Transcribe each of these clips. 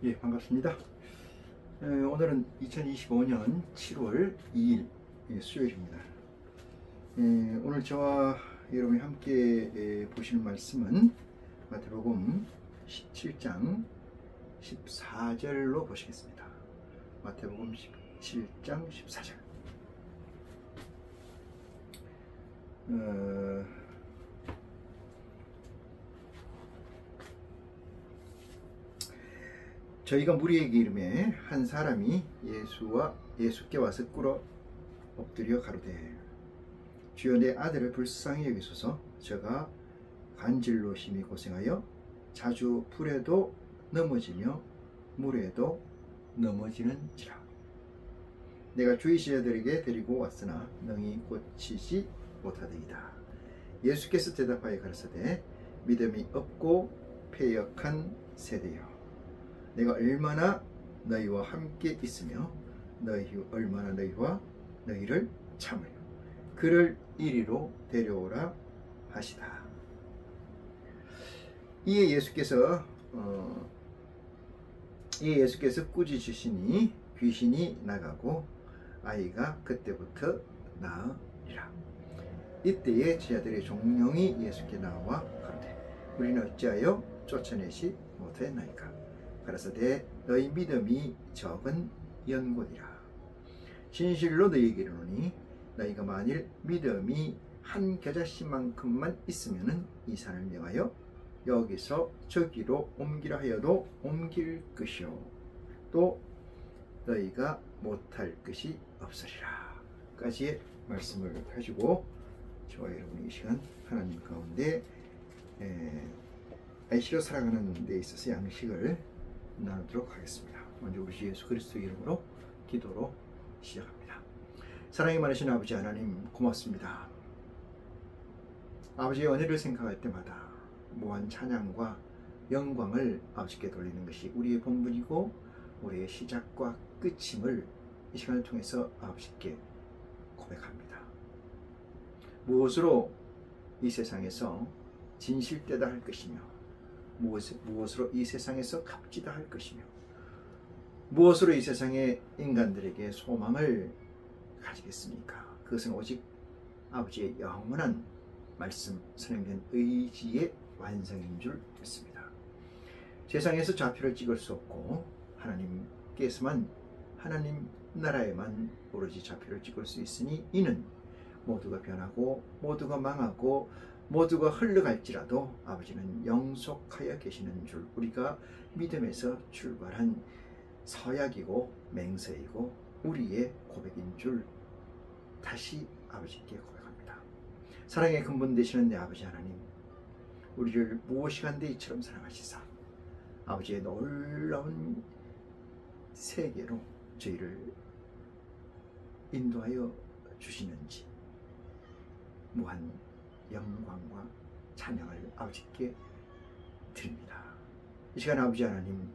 예, 반갑습니다. 오늘은 2025년 7월 2일 수요일입니다. 오늘 저와 여러분이 함께 보실 말씀은 마태복음 17장 14절로 보시겠습니다. 마태복음 17장 14절. 저희가 무리에게 이르매 한 사람이 예수께 와서 꿇어 엎드려 가로되 주여 내 아들을 불쌍히 여기소서. 저가 간질로 심히 고생하여 자주 불에도 넘어지며 물에도 넘어지는지라. 내가 주의 제자들에게 데리고 왔으나 능히 고치지 못하더이다. 예수께서 대답하여 가라사대 믿음이 없고 패역한 세대여, 내가 얼마나 너희와 함께 있으며 얼마나 너희와 너희를 참으려. 그를 이리로 데려오라 하시다. 이에 예수께서 꾸짖으시니 귀신이 나가고 아이가 그때부터 나으리라. 이때에 제자들의 종령이 예수께 나와 가로되 우리는 어찌하여 쫓아내지 못하였나이까. 가라사대 너희 믿음이 적은 연고니라. 진실로 너희에게 이르노니 너희가 만일 믿음이 한 겨자씨만큼만 있으면은 이 산을 명하여 여기서 저기로 옮기라 하여도 옮길 것이요 또 너희가 못할 것이 없으리라. 까지의 말씀을 가지고 저와 여러분이 이 시간 하나님 가운데愛し로 살아가는 데 있어서 양식을 나누도록 하겠습니다. 먼저 우리 주 예수 그리스도 이름으로 기도로 시작합니다. 사랑이 많으신 아버지 하나님, 고맙습니다. 아버지의 은혜를 생각할 때마다 무한 찬양과 영광을 아버지께 돌리는 것이 우리의 본분이고 우리의 시작과 끝임을 이 시간을 통해서 아버지께 고백합니다. 무엇으로 이 세상에서 진실되다 할 것이며 무엇으로 이 세상에서 값지다 할 것이며 무엇으로 이 세상의 인간들에게 소망을 가지겠습니까? 그것은 오직 아버지의 영원한 말씀, 선행된 의지의 완성인 줄 믿습니다. 세상에서 좌표를 찍을 수 없고 하나님께서만, 하나님 나라에만 오로지 좌표를 찍을 수 있으니 이는 모두가 변하고 모두가 망하고 모두가 흘러갈지라도 아버지는 영속하여 계시는 줄 우리가 믿음에서 출발한 서약이고 맹세이고 우리의 고백인 줄 다시 아버지께 고백합니다. 사랑의 근본 되시는 내 아버지 하나님, 우리를 무엇이간데 이처럼 사랑하시사 아버지의 놀라운 세계로 저희를 인도하여 주시는지 무한 영광과 찬양을 아버지께 드립니다. 이 시간 아버지 하나님,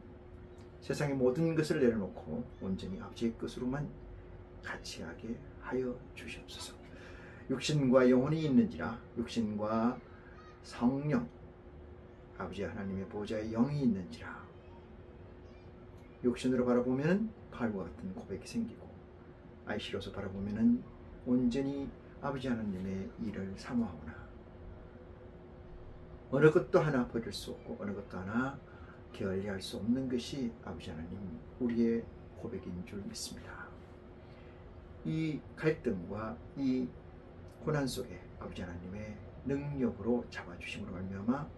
세상의 모든 것을 내려놓고 온전히 아버지의 것으로만 같이하게 하여 주시옵소서. 육신과 영혼이 있는지라 육신과 성령, 아버지 하나님의 보좌에 영이 있는지라 육신으로 바라보면 바울과 같은 고백이 생기고 아이시로서 바라보면 온전히 아버지 하나님의 일을 사모하오나 어느 것도 하나 버릴 수 없고 어느 것도 하나 게을리할 수 없는 것이 아버지 하나님 우리의 고백인 줄 믿습니다. 이 갈등과 이 고난 속에 아버지 하나님의 능력으로 잡아주심으로 말미암아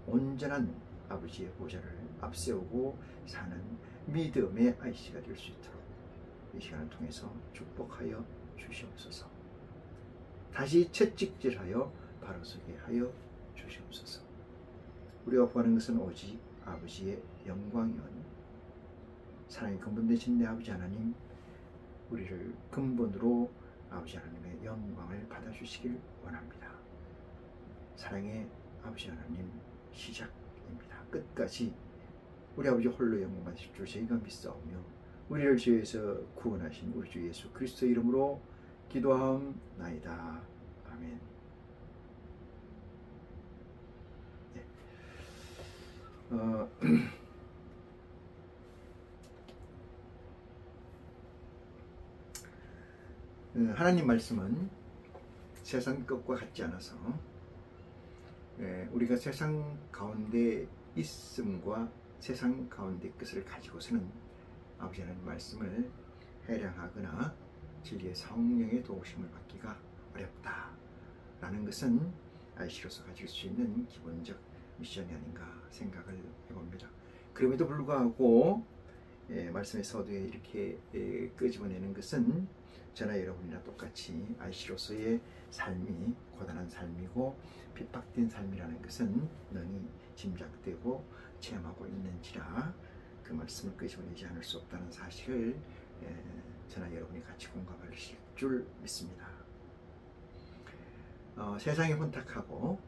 온전한 아버지의 보좌를 앞세우고 사는 믿음의 아이씨가 될 수 있도록 이 시간을 통해서 축복하여 주시옵소서. 다시 채찍질하여 바로서게 하여 주시옵소서. 우리가 구하는 것은 오직 아버지의 영광이오니 사랑의 근본 되신 내 아버지 하나님, 우리를 근본으로 아버지 하나님의 영광을 받아주시길 원합니다. 사랑의 아버지 하나님, 시작입니다. 끝까지 우리 아버지 홀로 영광 받으실 줄 저희가 믿사오며 우리를 죄에서 구원하신 우리 주 예수 그리스도 이름으로 기도하옵나이다. 아멘. 네. 하나님 말씀은 세상 것과 같지 않아서 우리가 세상 가운데 있음과 세상 가운데 것을 가지고서는 아버지 하나님 말씀을 해량하거나 진리의 성령의 도우심을 받기가 어렵다라는 것은 IC로서 가질 수 있는 기본적 미션이 아닌가 생각을 해봅니다. 그럼에도 불구하고 말씀의 서두에 이렇게 끄집어내는 것은 저나 여러분이나 똑같이 IC로서의 삶이 고단한 삶이고 핍박된 삶이라는 것은 능히 짐작되고 체험하고 있는지라 그 말씀을 끄집어내지 않을 수 없다는 사실을 저나 여러분이 같이 공감하실 줄 믿습니다. 세상에 혼탁하고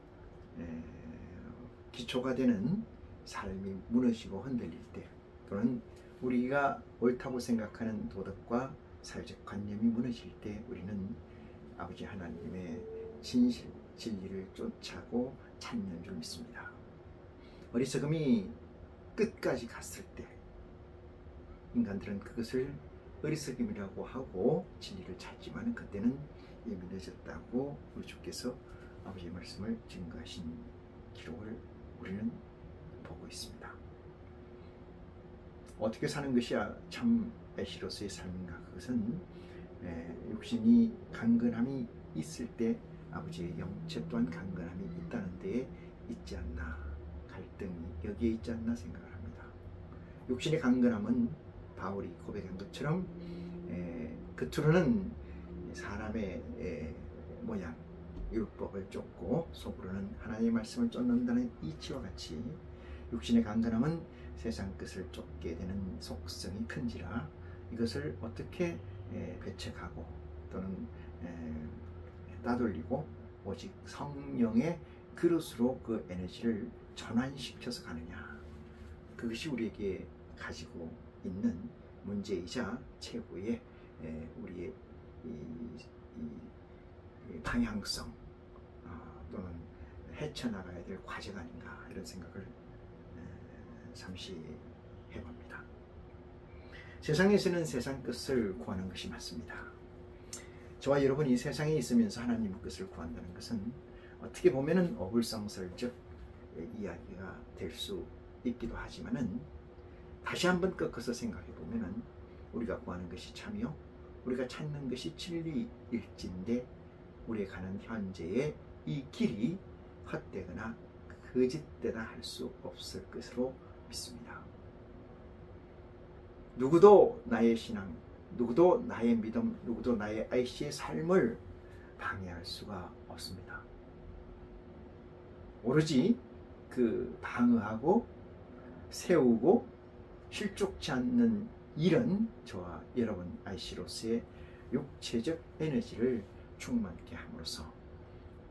기초가 되는 삶이 무너지고 흔들릴 때, 또는 우리가 옳다고 생각하는 도덕과 사회적 관념이 무너질 때 우리는 아버지 하나님의 진실, 진리를 쫓아고 찾는 줄 믿습니다. 어리석음이 끝까지 갔을 때 인간들은 그것을 어리석음이라고 하고 진리를 찾지만 그때는 이미 늦었다고 우리 주께서 아버지의 말씀을 증거하신 기록을 우리는 보고 있습니다. 어떻게 사는 것이 참 애시로서의 삶인가? 그것은 육신이 강건함이 있을 때 아버지의 영체 또한 강건함이 있다는 데에 있지 않나, 갈등이 여기에 있지 않나 생각을 합니다. 육신의 강건함은 바울이 고백한 것처럼 겉으로는 사람의 모양, 율법을 쫓고 속으로는 하나님의 말씀을 쫓는다는 이치와 같이 육신의 강건함은 세상 것을 쫓게 되는 속성이 큰지라 이것을 어떻게 배척하고 또는 따돌리고 오직 성령의 그릇으로 그 에너지를 전환시켜서 가느냐, 그것이 우리에게 가지고 있는 문제이자 최고의 우리의 방향성 또는 헤쳐나가야 될 과제가 아닌가, 이런 생각을 잠시 해봅니다. 세상에서는 세상 것을 구하는 것이 맞습니다. 저와 여러분이 세상에 있으면서 하나님 것을 구한다는 것은 어떻게 보면은 어불성설적 이야기가 될 수 있기도 하지만은 다시 한번 꺾어서 생각해 보면은 우리가 구하는 것이 참이요, 우리가 찾는 것이 진리일진데 우리가 가는 현재의 이 길이 헛되거나 거짓되다 할 수 없을 것으로 믿습니다. 누구도 나의 신앙, 누구도 나의 믿음, 누구도 나의 IC의 삶을 방해할 수가 없습니다. 오로지 그 방어하고 세우고 실족치 않는 일은 저와 여러분 IC로서의 육체적 에너지를 충만케 함으로써,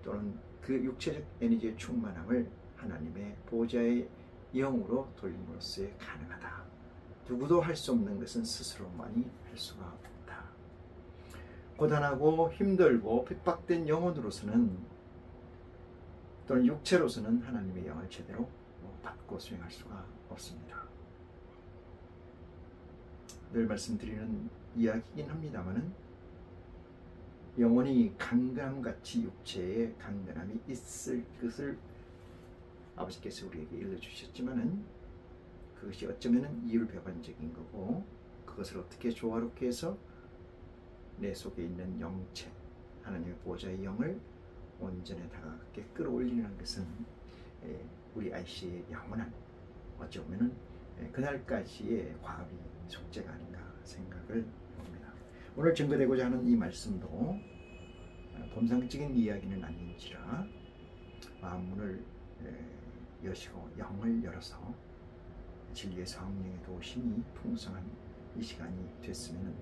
또는 그 육체적 에너지의 충만함을 하나님의 보좌의 영으로 돌림으로써 가능하다. 누구도 할 수 없는 것은 스스로만이 할 수가 없다. 고단하고 힘들고 핍박된 영혼으로서는 또는 육체로서는 하나님의 영을 제대로 받고 수행할 수가 없습니다. 늘 말씀드리는 이야기이긴 합니다만은 영혼이 강건함같이 육체에 강건함이 있을 것을 아버지께서 우리에게 일러주셨지만은 그것이 어쩌면 이율배반적인 거고, 그것을 어떻게 조화롭게 해서 내 속에 있는 영체, 하나님의 보좌의 영을 온전에 다가가게 끌어올리는 것은 우리 IC의 영원한, 어찌 보면은 그날까지의 과업이 숙제가 아닌가 생각을 합니다. 오늘 증거되고자 하는 이 말씀도 범상적인 이야기는 아닌지라 마음문을 여시고 영을 열어서 진리의 성령의 도우심이 풍성한 이 시간이 됐으면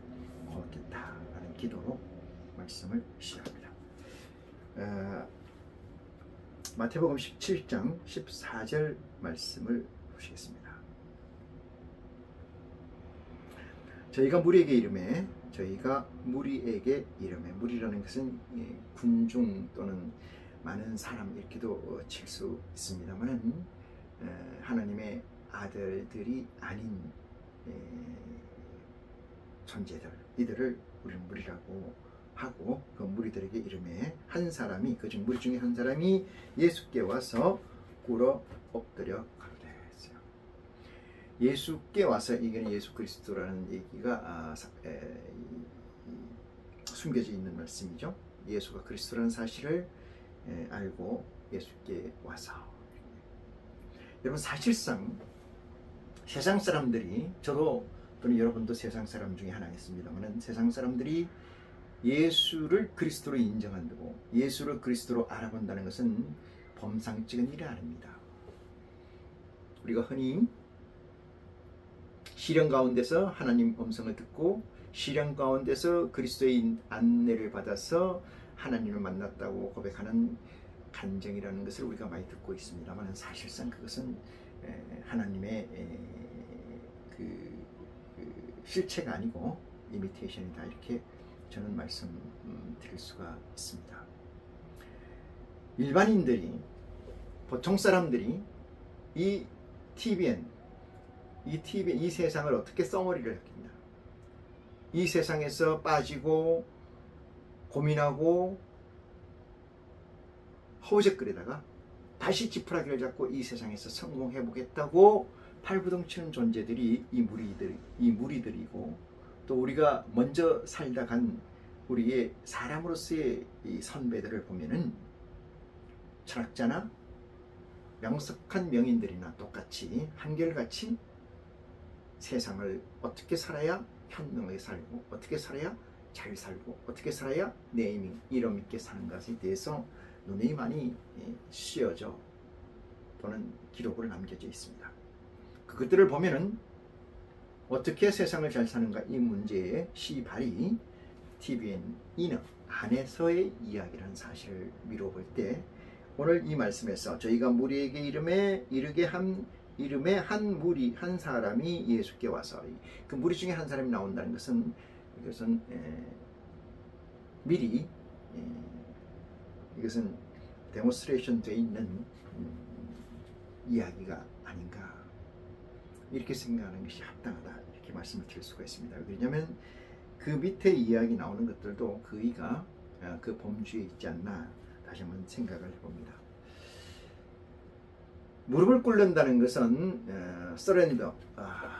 고맙겠다라는 기도로 말씀을 시작합니다. 마태복음 17장 14절 말씀을 보시겠습니다. 저희가 무리에게 이름에, 저희가 무리에게 이름에, 무리라는 것은 군중 또는 많은 사람 이렇게도 칠 수 있습니다만 하나님의 아들들이 아닌 존재들, 이들을 우리는 무리라고 하고 그 무리들에게 이르매 한 사람이 그중 무리 중에 한 사람이 예수께 와서 꿇어 엎드려 가로되 했어요. 예수께 와서 이게 예수 그리스도라는 얘기가 숨겨져 있는 말씀이죠. 예수가 그리스도라는 사실을 알고 예수께 와서. 여러분, 사실상 세상 사람들이, 저도 또는 여러분도 세상 사람 중에 하나겠습니다만, 세상 사람들이 예수를 그리스도로 인정한다고, 예수를 그리스도로 알아본다는 것은 범상적인 일이 아닙니다. 우리가 흔히 시련 가운데서 하나님 음성을 듣고 시련 가운데서 그리스도의 안내를 받아서 하나님을 만났다고 고백하는 간증이라는 것을 우리가 많이 듣고 있습니다만, 사실상 그것은 하나님의 그 실체가 아니고 이미테이션이다, 이렇게 저는 말씀드릴 수가 있습니다. 일반인들이, 보통 사람들이 이 TVN, 이 세상을 어떻게 써머리를 했겠냐, 이 세상에서 빠지고 고민하고 허우적거리다가 다시 지푸라기를 잡고 이 세상에서 성공해 보겠다고 팔부동치는 존재들이 이 무리들이고, 또 우리가 먼저 살다 간 우리의 사람으로서의 이 선배들을 보면은 철학자나 명석한 명인들이나 똑같이 한결같이 세상을 어떻게 살아야 현명하게 살고, 어떻게 살아야 잘 살고, 어떻게 살아야 네이밍 이름 있게 사는 것에 대해서 눈이 많이 씌어져 또는 기록으로 남겨져 있습니다. 그것들을 보면은 어떻게 세상을 잘 사는가, 이 문제의 시발이 TVN 인어 안에서의 이야기라는 사실을 미뤄볼 때, 오늘 이 말씀에서 저희가 무리에게 이르게 한 무리 한 사람이 예수께 와서, 그 무리 중에 한 사람이 나온다는 것은 이것은 미리 이것은 데몬스트레이션 되어 있는 이야기가 아닌가, 이렇게 생각하는 것이 합당하다, 이렇게 말씀을 드릴 수가 있습니다. 왜냐하면 그 밑에 이야기 나오는 것들도 그이가 그 범주에 있지 않나, 다시 한번 생각을 해봅니다. 무릎을 꿇는다는 것은 서렌더,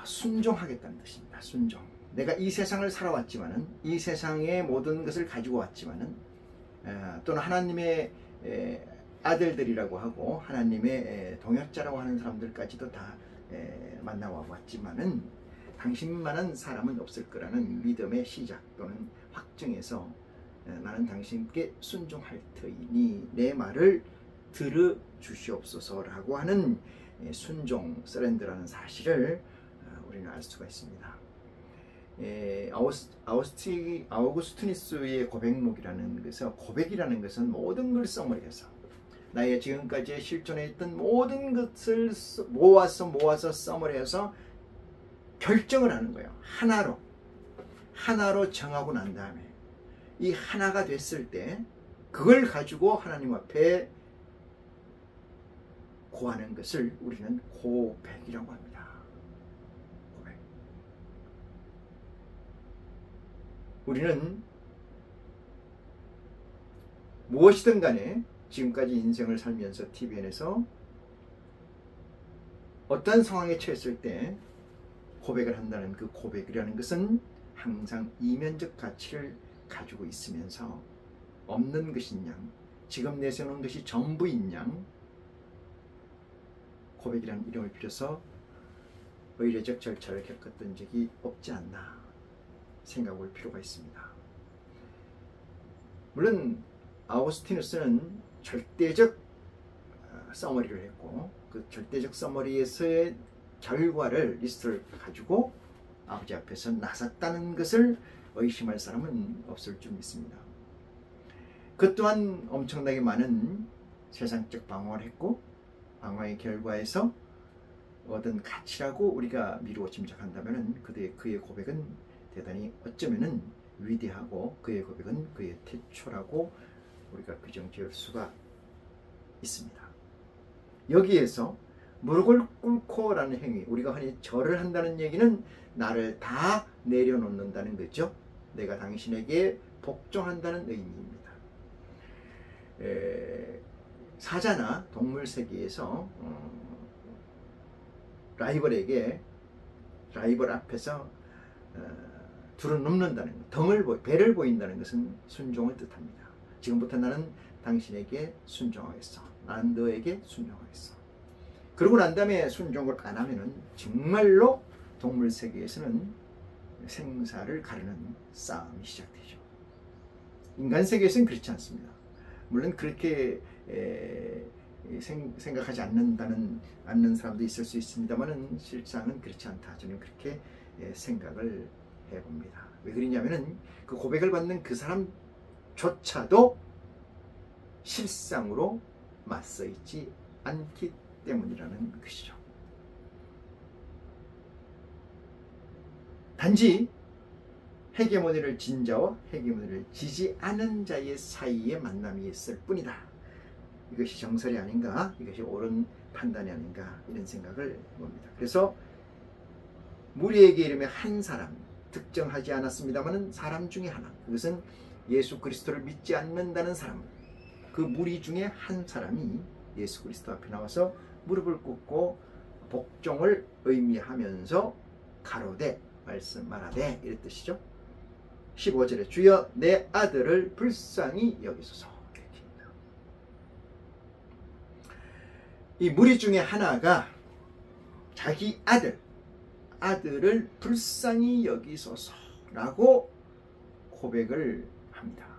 순종하겠다는 뜻입니다. 순종. 내가 이 세상을 살아왔지만은, 이 세상의 모든 것을 가지고 왔지만은, 또는 하나님의 아들들이라고 하고 하나님의 동역자라고 하는 사람들까지도 다 만나와 왔지만은, 당신만한 사람은 없을 거라는 믿음의 시작 또는 확증에서 나는 당신께 순종할 터이니 내 말을 들어 주시옵소서라고 하는 순종, 서렌더라는 사실을 우리는 알 수가 있습니다. 아우구스티누스의 고백록이라는 것은, 고백이라는 것은 모든 걸 써머리해서 나의 지금까지 실존해 있던 모든 것을 모아서 써머리해서 결정을 하는 거예요. 하나로 정하고 난 다음에 이 하나가 됐을 때 그걸 가지고 하나님 앞에 고하는 것을 우리는 고백이라고 합니다. 고백. 우리는 무엇이든 간에 지금까지 인생을 살면서 TVN에서 어떤 상황에 처했을 때 고백을 한다는 그 고백이라는 것은 항상 이면적 가치를 가지고 있으면서 없는 것인 양, 지금 내세우는 것이 전부인 양, 고백이라는 이름을 빌어서 의례적 절차를 겪었던 적이 없지 않나 생각할 필요가 있습니다. 물론 아우구스티누스는 절대적 서머리를 했고, 그 절대적 서머리에서의 결과를, 리스트를 가지고 아버지 앞에서 나섰다는 것을 의심할 사람은 없을 줄 믿습니다. 그 또한 엄청나게 많은 세상적 방황을 했고, 방황의 결과에서 얻은 가치라고 우리가 미루어 짐작한다면 그의 고백은 대단히 어쩌면은 위대하고, 그의 고백은 그의 태초라고 우리가 규정지을 수가 있습니다. 여기에서 무릎을 꿇고라는 행위, 우리가 흔히 절을 한다는 얘기는 나를 다 내려놓는다는 거죠. 내가 당신에게 복종한다는 의미입니다. 사자나 동물 세계에서 라이벌 앞에서 두루 눕는다는 것, 배를 보인다는 것은 순종을 뜻합니다. 지금부터 나는 당신에게 순종하겠어. 나는 너에게 순종하겠어. 그러고 난 다음에 순종을 안 하면은 정말로 동물 세계에서는 생사를 가르는 싸움이 시작되죠. 인간 세계에서는 그렇지 않습니다. 물론 그렇게 생각하지 않는 사람도 있을 수 있습니다만은 실상은 그렇지 않다. 저는 그렇게 생각을 해봅니다. 왜 그러냐면은 그 고백을 받는 그 사람조차도 실상으로 맞서 있지 않기 때문이라는 것이죠. 단지 헤게모니를 진 자와 헤게모니를 지지 않은 자의 사이에 만남이 있을 뿐이다. 이것이 정설이 아닌가, 이것이 옳은 판단이 아닌가, 이런 생각을 해봅니다. 그래서 무리에게 이름에 한 사람, 특정하지 않았습니다만 사람 중에 하나, 그것은 예수 그리스도를 믿지 않는다는 사람, 그 무리 중에 한 사람이 예수 그리스도 앞에 나와서 무릎을 꿇고 복종을 의미하면서 가로되 말하되 이런 뜻이죠. 15절에 주여 내 아들을 불쌍히 여기소서. 이 무리 중에 하나가 자기 아들을 불쌍히 여기소서라고 고백을 합니다.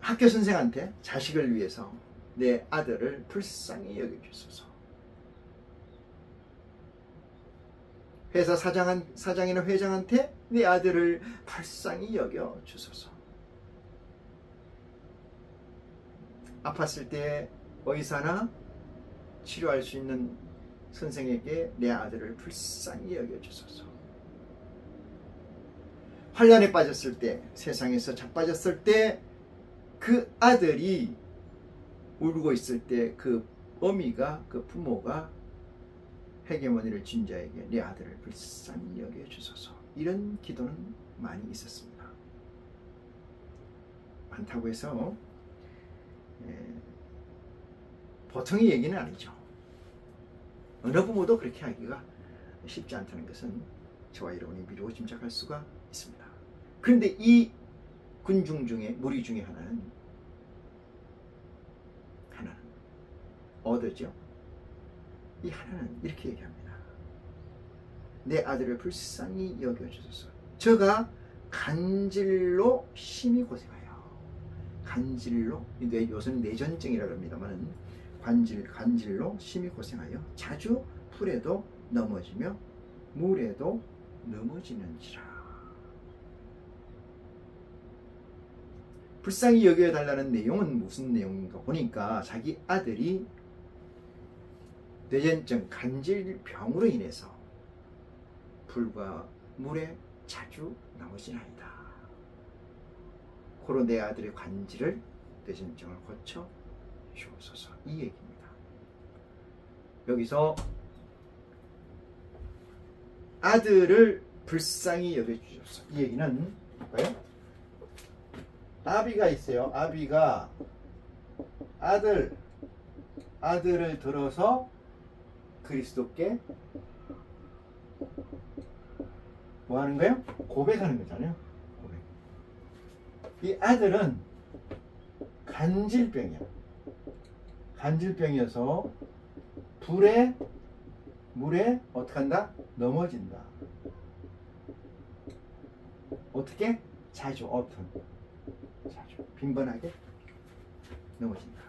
학교 선생한테 자식을 위해서 내 아들을 불쌍히 여겨주소서. 회사 사장이나 회장한테 내 아들을 불쌍히 여겨주소서. 아팠을 때 의사나 치료할 수 있는 선생에게 내 아들을 불쌍히 여겨주소서. 환난에 빠졌을 때, 세상에서 자빠졌을 때 그 아들이 울고 있을 때 그 어미가, 그 부모가 헤게모니를 진 자에게 내 아들을 불쌍히 여겨주소서. 이런 기도는 많이 있었습니다. 많다고 해서 보통의 얘기는 아니죠. 어느 부모도 그렇게 하기가 쉽지 않다는 것은 저와 여러분이 미루고 짐작할 수가 있습니다. 그런데 이 군중 중에, 무리 중에 하나는 얻었죠. 이 하나는 이렇게 얘기합니다. 내 아들을 불쌍히 여겨주소서. 저가 간질로 심히 고생하여. 간질로, 요새는 뇌전증이라고 합니다만 간질로 심히 고생하여 자주 풀에도 넘어지며 물에도 넘어지는지라. 불쌍히 여겨달라는 내용은 무슨 내용인가 보니까 자기 아들이 뇌전증, 간질병으로 인해서 불과 물에 자주 넘어지나이다. 고로 내 아들의 간질을, 뇌전증을 고쳐 주옵소서. 이 얘기입니다. 여기서 아들을 불쌍히 여겨주옵소서. 이 얘기는 뭐예요? 아비가 있어요. 아비가 아들을 들어서 그리스도께 뭐 하는 거예요? 고백하는 거잖아요. 고백. 이 아들은 간질병이야. 간질병이어서 물에 어떻게 한다? 넘어진다. 어떻게? 자주, often. 자주, 빈번하게 넘어진다.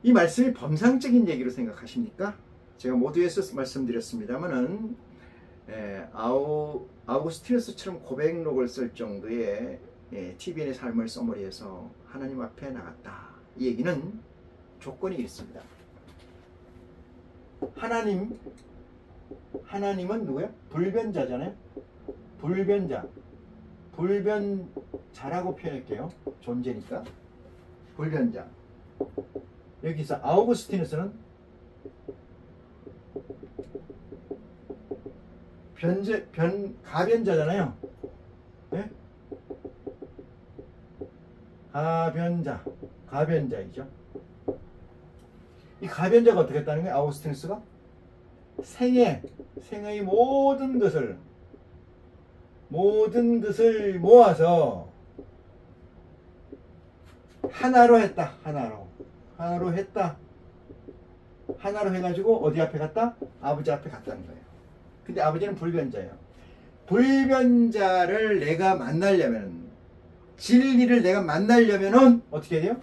이 말씀이 범상적인 얘기로 생각하십니까? 제가 모두에서 말씀드렸습니다만은 아우구스티누스처럼 고백록을 쓸 정도의 TVN의 삶을 써머리해서 하나님 앞에 나갔다. 이 얘기는 조건이 있습니다. 하나님은 누구야? 불변자잖아요. 불변자라고 표현할게요. 존재니까. 불변자. 여기서 아우구스티누스는 가변자잖아요. 네? 가변자이죠. 이 가변자가 어떻게 했다는 거예요? 아우구스티누스가 생의 모든 것을 모아서 하나로 했다. 하나로 해가지고 어디 앞에 갔다? 아버지 앞에 갔다는 거예요. 근데 아버지는 불변자예요. 불변자를 내가 만나려면, 진리를 내가 만나려면은 어떻게 해야 돼요?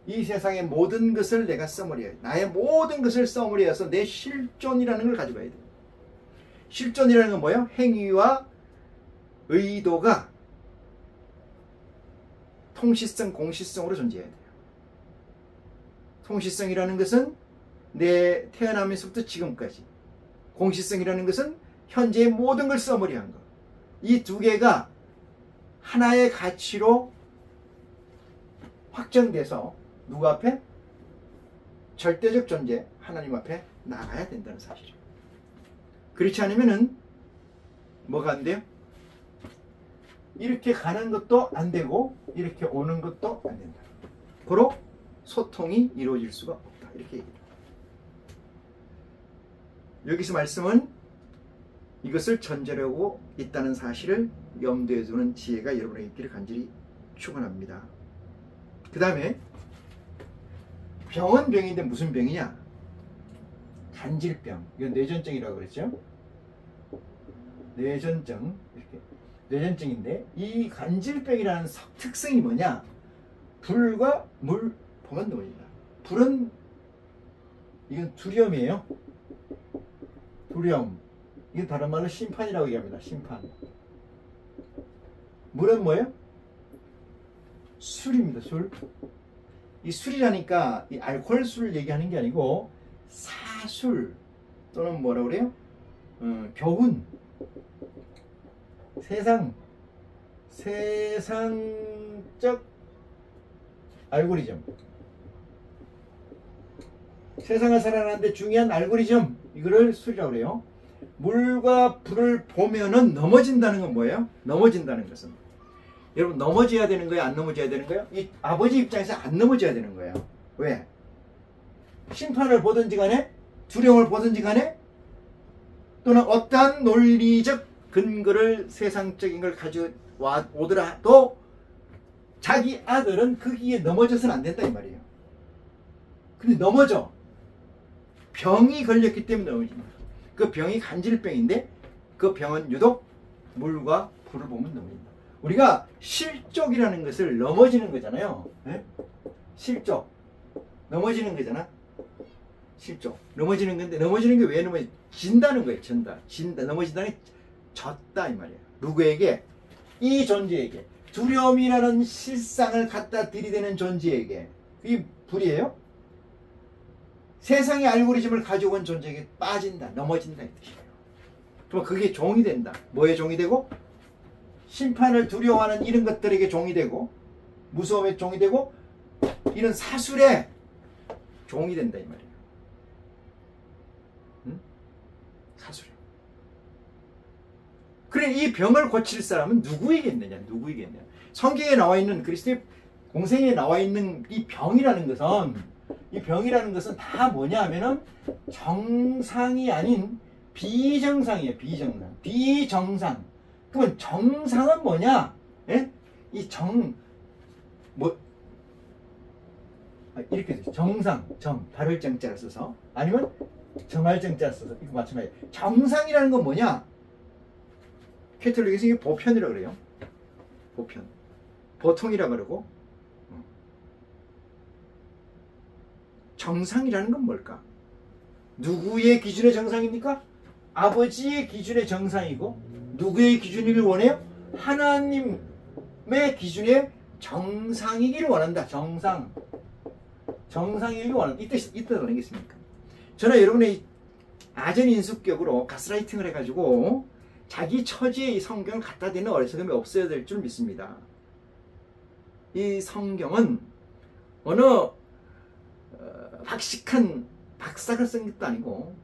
이 세상의 모든 것을 내가 써버려야 돼. 나의 모든 것을 써버려서 내 실존이라는 걸 가지고 와야 돼. 실존이라는 건 뭐예요? 행위와 의도가 통시성, 공시성으로 존재해야 돼요. 통시성이라는 것은 내 태어나면서부터 지금까지, 공시성이라는 것은 현재의 모든 걸 써머리 한 것. 이 두 개가 하나의 가치로 확정돼서 누구 앞에? 절대적 존재 하나님 앞에 나가야 된다는 사실이에요. 그렇지 않으면은 뭐가 안 돼요? 이렇게 가는 것도 안 되고 이렇게 오는 것도 안 된다. 고로 소통이 이루어질 수가 없다. 이렇게 얘기합니다. 여기서 말씀은 이것을 전제하고 있다는 사실을 염두에 두는 지혜가 여러분에게 있기를 간절히 축원합니다. 그 다음에 병은 병인데 무슨 병이냐? 간질병. 이건 뇌전증이라고 그랬죠? 뇌전증. 이렇게. 뇌전증인데 이 간질병이라는 특성이 뭐냐? 불과 물 보면 넘어진다. 불은 이건 두려움이에요. 두려움. 이건 다른 말로 심판이라고 얘기합니다. 심판. 물은 뭐예요? 술입니다. 술. 이 술이라니까 이 알코올 술을 얘기하는 게 아니고 사술 또는 뭐라 그래요? 교훈. 세상적 알고리즘. 세상을 살아가는데 중요한 알고리즘. 이거를 술이라고 그래요. 물과 불을 보면은 넘어진다는 건 뭐예요? 넘어진다는 것은 여러분 넘어져야 되는 거예요? 안 넘어져야 되는 거예요? 이 아버지 입장에서 안 넘어져야 되는 거예요. 왜? 심판을 보든지 간에 두려움을 보든지 간에 또는 어떠한 논리적 근거를 세상적인 걸 가지고 오더라도 자기 아들은 거기에 넘어져서는 안 된다 이 말이에요. 근데 넘어져. 병이 걸렸기 때문에 넘어집니다. 그 병이 간질병인데 그 병은 유독 물과 불을 보면 넘어진다. 우리가 실족이라는 것을 넘어지는 거잖아요. 네? 실족. 넘어지는 거잖아. 실족. 넘어지는 건데 넘어지는 게 왜 넘어진다는 거예요. 진다. 넘어진다는 게 졌다 이 말이에요. 누구에게? 이 존재에게. 두려움이라는 실상을 갖다 들이대는 존재에게. 그게 불이에요? 세상의 알고리즘을 가지고 온 존재에게 빠진다, 넘어진다 이 뜻이에요. 그럼 그게 종이 된다. 뭐에 종이 되고? 심판을 두려워하는 이런 것들에게 종이 되고, 무서움에 종이 되고, 이런 사술에 종이 된다 이 말이에요. 응? 사술에. 그래 이 병을 고칠 사람은 누구이겠느냐? 누구이겠느냐? 성경에 나와 있는 그리스도의 공생에 나와 있는 이 병이라는 것은 다 뭐냐 하면은 정상이 아닌 비정상이에요. 비정상. 그러면 정상은 뭐냐? 예? 이렇게 되죠. 정상, 다를 정자를 써서 아니면 정할 정자를 써서 이거 마찬가지. 정상이라는 건 뭐냐? 캐톨릭에서 이게 보편이라고 그래요. 보편. 보통이라고 그러고 정상이라는 건 뭘까? 누구의 기준의 정상입니까? 아버지의 기준의 정상이고 누구의 기준이길 원해요? 하나님의 기준의 정상이기를 원한다. 정상이기를 원한다. 이 뜻을 아니겠습니까? 저는 여러분의 아전인수격으로 가스라이팅을 해가지고 자기 처지에 이 성경을 갖다 대는 어리석음이 없어야 될 줄 믿습니다. 이 성경은 어느 박식한 박사가 쓴 것도 아니고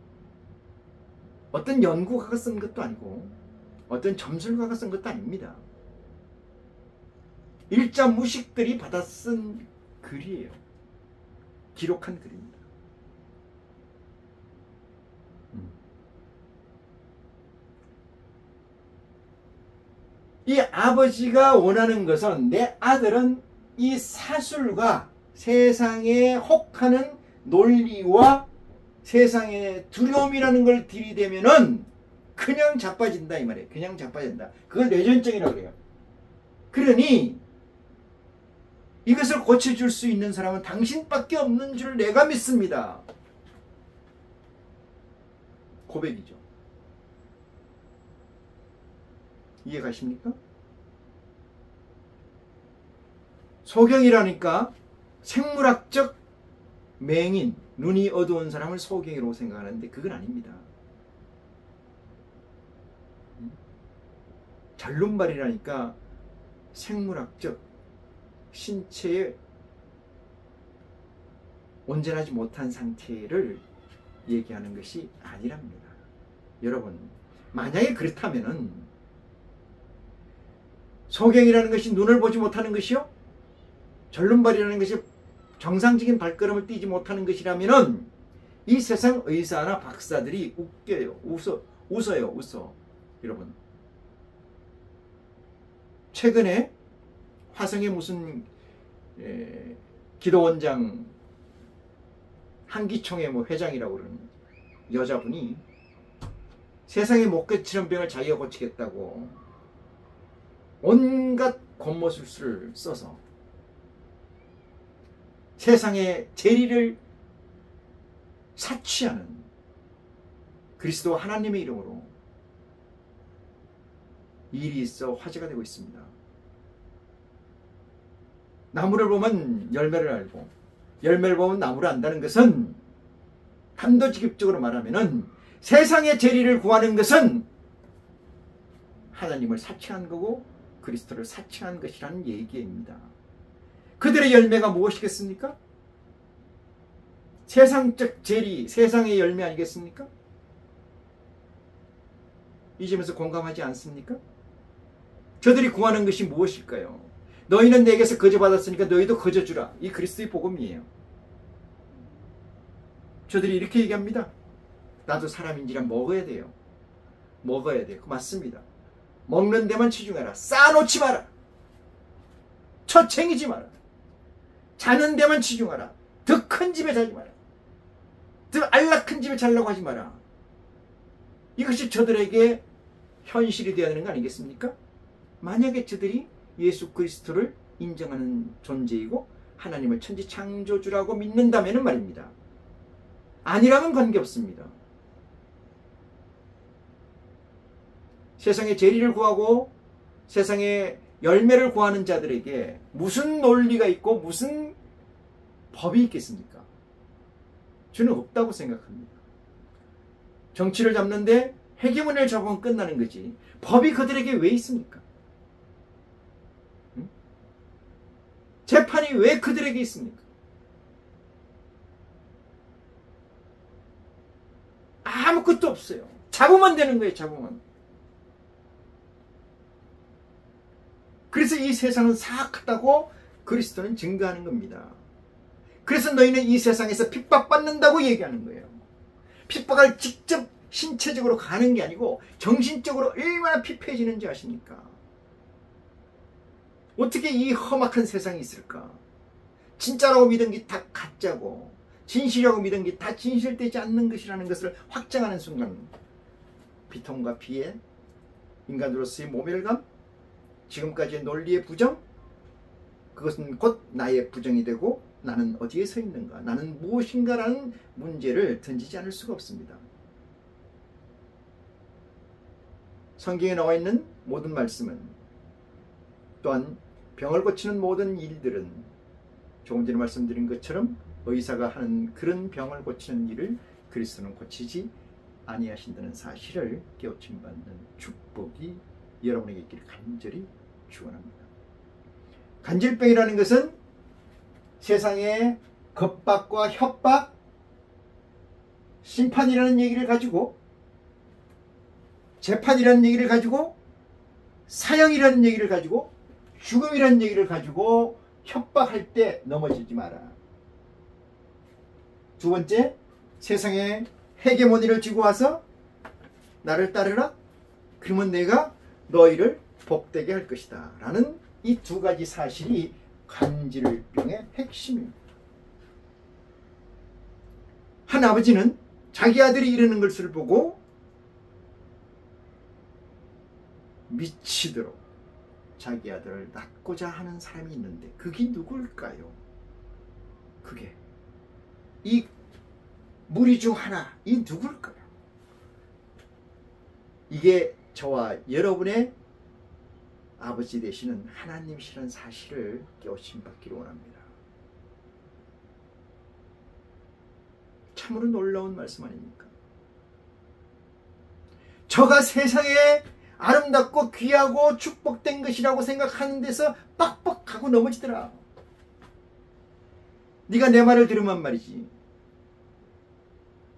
어떤 연구가가 쓴 것도 아니고 어떤 점술가가 쓴 것도 아닙니다. 일자 무식들이 받아 쓴 글이에요. 기록한 글입니다. 이 아버지가 원하는 것은 내 아들은 이 사술과 세상에 혹하는 논리와 세상의 두려움이라는 걸 들이대면은 그냥 자빠진다 이 말이에요. 그냥 자빠진다. 그걸 뇌전증이라고 그래요. 그러니 이것을 고쳐줄 수 있는 사람은 당신밖에 없는 줄 내가 믿습니다. 고백이죠. 이해가십니까? 소경이라니까 생물학적 맹인, 눈이 어두운 사람을 소경이라고 생각하는데 그건 아닙니다. 잘눈발이라니까 생물학적 신체에 온전하지 못한 상태를 얘기하는 것이 아니랍니다. 여러분, 만약에 그렇다면은 소경이라는 것이 눈을 보지 못하는 것이요? 절름발이라는 것이 정상적인 발걸음을 띄지 못하는 것이라면은 이 세상 의사나 박사들이 웃겨요. 웃어요. 여러분. 최근에 화성의 무슨 기도원장 한기총의 뭐 회장이라고 그러는 여자분이 세상에 못 고치는 병을 자기가 고치겠다고 온갖 곤모술수를 써서 세상의 재리를 사취하는 그리스도 하나님의 이름으로 일이 있어 화제가 되고 있습니다. 나무를 보면 열매를 알고 열매를 보면 나무를 안다는 것은 단도직입적으로 말하면은 세상의 재리를 구하는 것은 하나님을 사칭한 거고 그리스도를 사칭한 것이라는 얘기입니다. 그들의 열매가 무엇이겠습니까? 세상적 재리, 세상의 열매 아니겠습니까? 이 점에서 공감하지 않습니까? 저들이 구하는 것이 무엇일까요? 너희는 내게서 거저 받았으니까 너희도 거저 주라. 이 그리스도의 복음이에요. 저들이 이렇게 얘기합니다. 나도 사람인지라 먹어야 돼요. 먹어야 돼요. 맞습니다. 먹는 데만 치중해라. 쌓아놓지 마라. 처챙이지 마라. 자는 데만 치중하라. 더 큰 집에 자지 마라. 더 안락한 집에 자려고 하지 마라. 이것이 저들에게 현실이 되어야 되는 거 아니겠습니까? 만약에 저들이 예수 그리스도를 인정하는 존재이고 하나님을 천지 창조주라고 믿는다면 말입니다. 아니라면 관계없습니다. 세상의 재리를 구하고 세상의 열매를 구하는 자들에게 무슨 논리가 있고 무슨 법이 있겠습니까? 저는 없다고 생각합니다. 정치를 잡는데 헤게모니를 잡으면 끝나는 거지 법이 그들에게 왜 있습니까? 재판이 왜 그들에게 있습니까? 아무것도 없어요. 잡으면 되는 거예요. 잡으면. 그래서 이 세상은 사악하다고 그리스도는 증거하는 겁니다. 그래서 너희는 이 세상에서 핍박받는다고 얘기하는 거예요. 핍박을 직접 신체적으로 가는 게 아니고 정신적으로 얼마나 피폐해지는지 아십니까? 어떻게 이 험악한 세상이 있을까? 진짜라고 믿은 게 다 가짜고 진실이라고 믿은 게 다 진실되지 않는 것이라는 것을 확정하는 순간 비통과 비애, 인간으로서의 모멸감, 지금까지의 논리의 부정, 그것은 곧 나의 부정이 되고 나는 어디에 서 있는가, 나는 무엇인가라는 문제를 던지지 않을 수가 없습니다. 성경에 나와 있는 모든 말씀은 또한 병을 고치는 모든 일들은 조금 전에 말씀드린 것처럼 의사가 하는 그런 병을 고치는 일을 그리스도는 고치지 아니하신다는 사실을 깨우침 받는 축복이 여러분에게 있기를 간절히 축원합니다. 간질병이라는 것은 세상에 겁박과 협박, 심판이라는 얘기를 가지고, 재판이라는 얘기를 가지고, 사형이라는 얘기를 가지고, 죽음이라는 얘기를 가지고 협박할 때 넘어지지 마라. 두 번째, 세상에 헤게모니를 쥐고 와서 나를 따르라. 그러면 내가 너희를 복되게 할 것이다. 라는 이 두 가지 사실이 간질병의 핵심입니다. 한 아버지는 자기 아들이 이러는 것을 보고 미치도록 자기 아들을 낳고자 하는 사람이 있는데 그게 누굴까요? 그게 이 무리 중 하나, 이 누굴까요? 이게 저와 여러분의 아버지 되시는 하나님이시라는 사실을 깨우침 받기를 원합니다. 참으로 놀라운 말씀 아닙니까? 저가 세상에 아름답고 귀하고 축복된 것이라고 생각하는 데서 빡빡하고 넘어지더라. 네가 내 말을 들으면 말이지,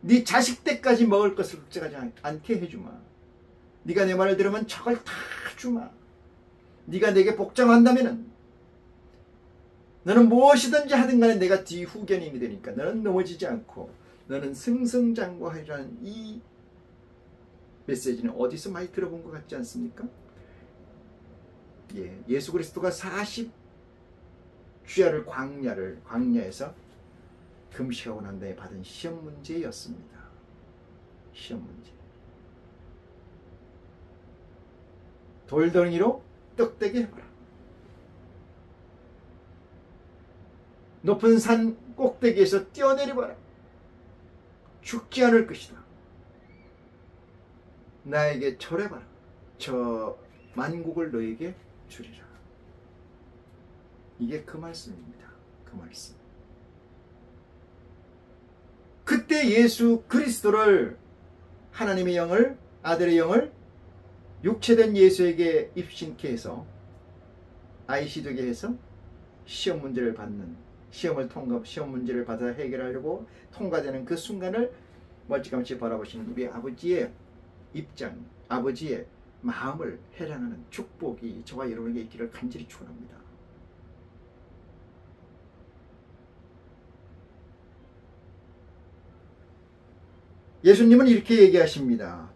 네 자식 때까지 먹을 것을 걱정하지 않게 해주마. 네가 내 말을 들으면 저걸 다 주마. 네가 내게 복종한다면은 너는 무엇이든지 하든 간에 내가 뒤후견인이 되니까 너는 넘어지지 않고 너는 승승장구하리라는 이 메시지는 어디서 많이 들어본 것 같지 않습니까? 예수 그리스도가 40주야를 광야에서 금식하고 난 다음에 받은 시험 문제였습니다. 시험 문제. 돌덩이로 떡되게 해봐라. 높은 산 꼭대기에서 뛰어내려봐라. 죽지 않을 것이다. 나에게 절해봐라. 저 만국을 너에게 주리라. 이게 그 말씀입니다. 그 말씀. 그때 예수 그리스도를, 하나님의 영을, 아들의 영을 육체된 예수에게 입신케 해서 아이시 되게 해서 시험 문제를 받는, 시험 문제를 받아 해결하려고 통과되는 그 순간을 멀찌감치 바라보시는 우리 아버지의 입장, 아버지의 마음을 해량하는 축복이 저와 여러분에게 있기를 간절히 축원합니다. 예수님은 이렇게 얘기하십니다.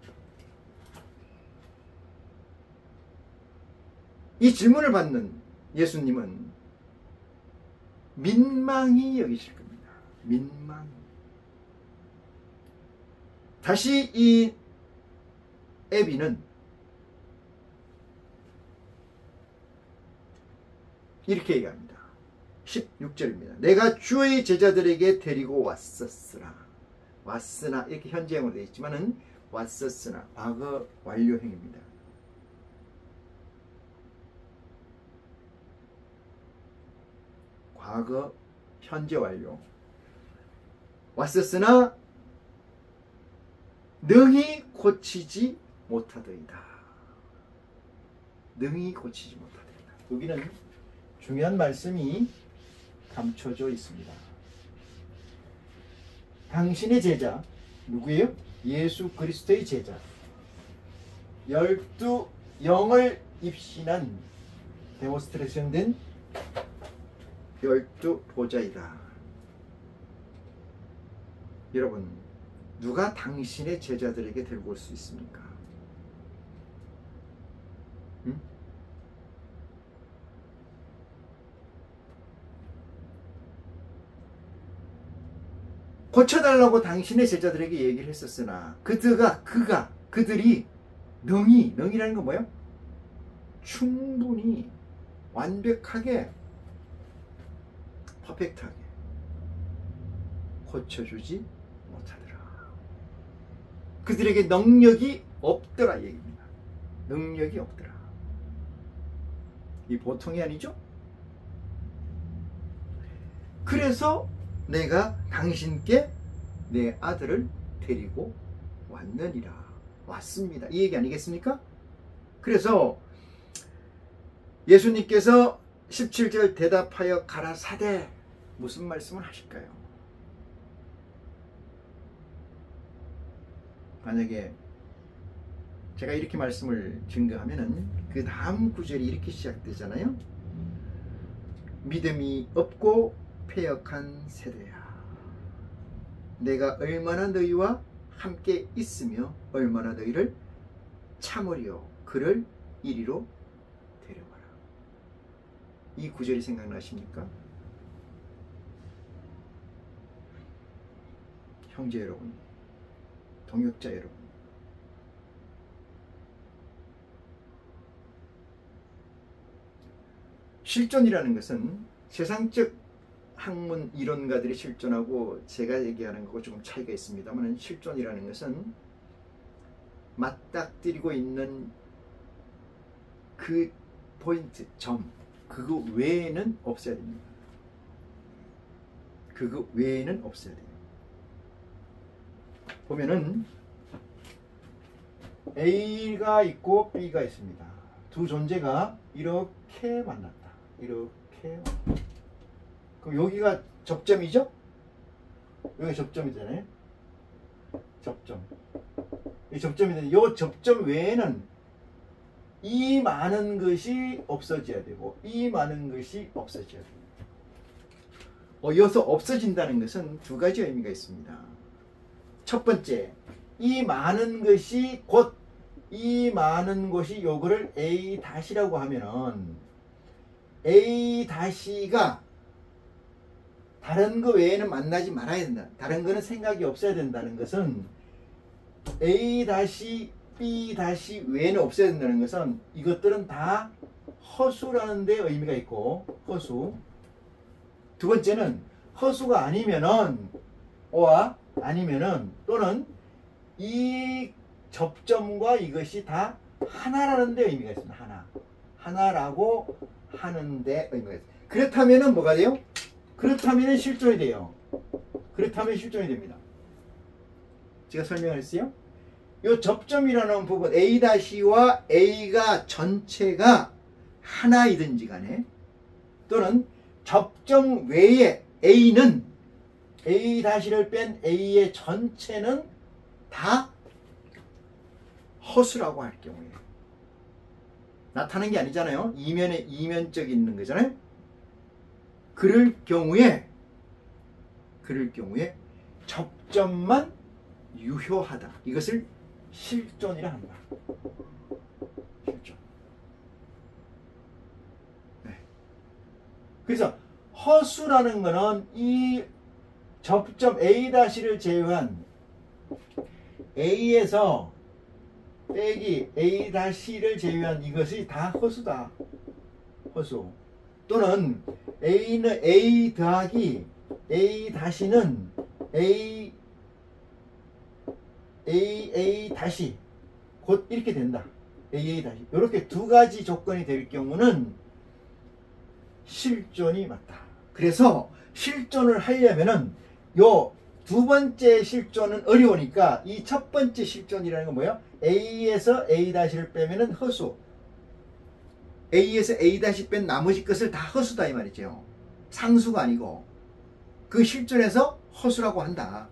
이 질문을 받는 예수님은 민망히 여기실 겁니다. 민망히. 다시 이 애비는 이렇게 얘기합니다. 16절입니다. 내가 주의 제자들에게 데리고 왔었으나, 왔으나 이렇게 현재형으로 되어 있지만은 왔었으나 과거 완료형입니다. 과거 현재 완료. 왔었으나 능히 고치지 못하더이다. 능히 고치지 못하더이다. 여기는 중요한 말씀이 감춰져 있습니다. 당신의 제자 누구예요? 예수 그리스도의 제자, 12영을 입신한 데모스트레이션 된 12보좌이다. 여러분, 누가 당신의 제자들에게 데리고 올 수 있습니까? 응? 고쳐달라고 당신의 제자들에게 얘기를 했었으나 그들이 능이라는 건 뭐예요? 충분히 완벽하게 퍼펙트하게 고쳐주지 못하더라. 그들에게 능력이 없더라 얘기입니다. 능력이 없더라. 이 보통이 아니죠? 그래서 내가 당신께 내 아들을 데리고 왔습니다. 이 얘기 아니겠습니까? 그래서 예수님께서 17절 대답하여 가라사대 무슨 말씀을 하실까요? 만약에 제가 이렇게 말씀을 증거하면은 그 다음 구절이 이렇게 시작되잖아요. 믿음이 없고 패역한 세대야. 내가 얼마나 너희와 함께 있으며 얼마나 너희를 참으려 그를 이리로 데려와라. 이 구절이 생각나십니까? 형제 여러분, 동역자 여러분, 실존이라는 것은 세상적 학문 이론가들이 실존하고 제가 얘기하는 거하고 조금 차이가 있습니다만, 실존이라는 것은 맞닥뜨리고 있는 그 포인트, 점, 그거 외에는 없어야 됩니다. 그거 외에는 없어야 돼요. 보면은 A가 있고 B가 있습니다. 두 존재가 이렇게 만났다. 이렇게 만났다. 그럼 여기가 접점이죠? 여기가 접점이잖아요. 접점. 이 접점이 되는, 이 접점 외에는 이 많은 것이 없어져야 되고 이 많은 것이 없어져야 됩니다. 여기서 없어진다는 것은 두 가지 의미가 있습니다. 첫 번째, 이 많은 것이 곧 이 많은 것이 요거를 A-라고 하면은 A-가 다른 거 외에는 만나지 말아야 된다. 다른 거는 생각이 없어야 된다는 것은 A-, B- 외에는 없어야 된다는 것은 이것들은 다 허수라는 데 의미가 있고, 허수. 두 번째는 허수가 아니면은, 오와 아니면은, 또는 이 접점과 이것이 다 하나라는 데 의미가 있습니다. 하나. 하나라고 하는 데 의미가 있습니다. 그렇다면은 뭐가 돼요? 그렇다면은 실존이 돼요. 그렇다면 실존이 됩니다. 제가 설명을 했어요. 이 접점이라는 부분, A-와 A가 전체가 하나이든지 간에, 또는 접점 외에 A는 A-를 뺀 A의 전체는 다 허수라고 할 경우에, 나타나는 게 아니잖아요. 이면에 이면적이 있는 거잖아요. 그럴 경우에 접점만 유효하다. 이것을 실존이라 한다. 실존. 네. 그래서 허수라는 것은 이 접점 A-를 제외한 A에서 빼기 A-를 제외한 이것이 다 허수다. 허수. 또는 A는 A 더하기 A-는 AA- 곧 이렇게 된다. AA- 이렇게 두 가지 조건이 될 경우는 실존이 맞다. 그래서 실존을 하려면은 요 두 번째 실존은 어려우니까 이 첫 번째 실존이라는 건 뭐예요? A에서 A-를 빼면은 허수. A에서 A- 뺀 나머지 것을 다 허수다 이 말이죠. 상수가 아니고 그 실존에서 허수라고 한다.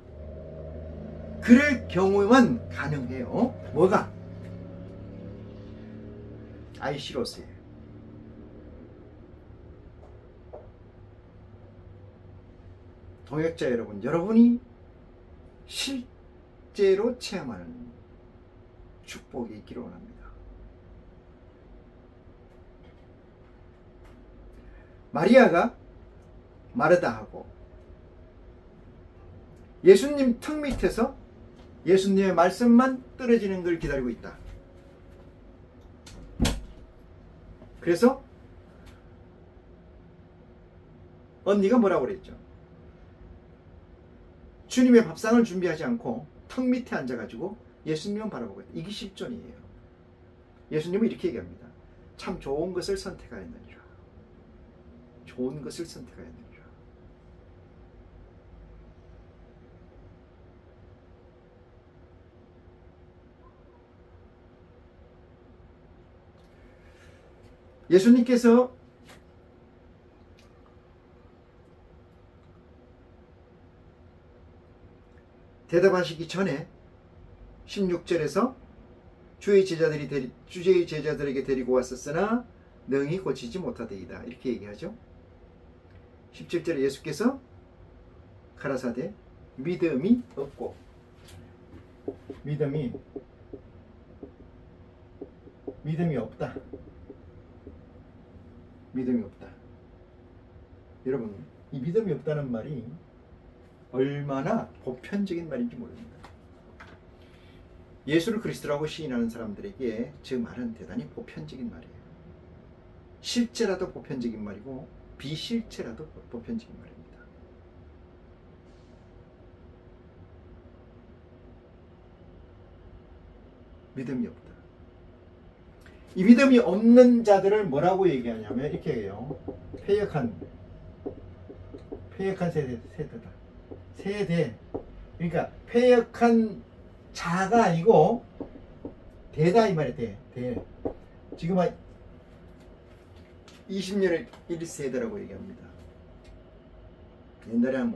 그럴 경우만 가능해요. 뭐가? 아이시로스에 동역자 여러분, 여러분이 실제로 체험하는 축복이 있기를 원합니다. 마리아가 마르다하고 예수님 턱 밑에서 예수님의 말씀만 떨어지는 걸 기다리고 있다. 그래서 언니가 뭐라고 그랬죠? 주님의 밥상을 준비하지 않고 턱 밑에 앉아가지고 예수님만 바라보고 있다. 이게 실존이에요. 예수님은 이렇게 얘기합니다. 참 좋은 것을 선택하였느니라. 좋은 것을 선택하였느니라. 예수님께서 대답하시기 전에 16절에서 주의 제자들에게 데리고 왔었으나 능히 고치지 못하되이다 이렇게 얘기하죠. 17절에 예수께서 가라사대 믿음이 없고, 믿음이 없다. 믿음이 없다. 여러분, 이 믿음이 없다는 말이 얼마나 보편적인 말인지 모릅니다. 예수를 그리스도라고 시인하는 사람들에게 저 말은 대단히 보편적인 말이에요. 실제라도 보편적인 말이고 비실제라도 보편적인 말입니다. 믿음이 없다. 이 믿음이 없는 자들을 뭐라고 얘기하냐면 이렇게 해요. 패역한 세대다. 세대. 그러니까 패역한 자가 아니고 대다 이 말이에요. 대. 지금 한 20년을 1세대라고 얘기합니다. 옛날에 한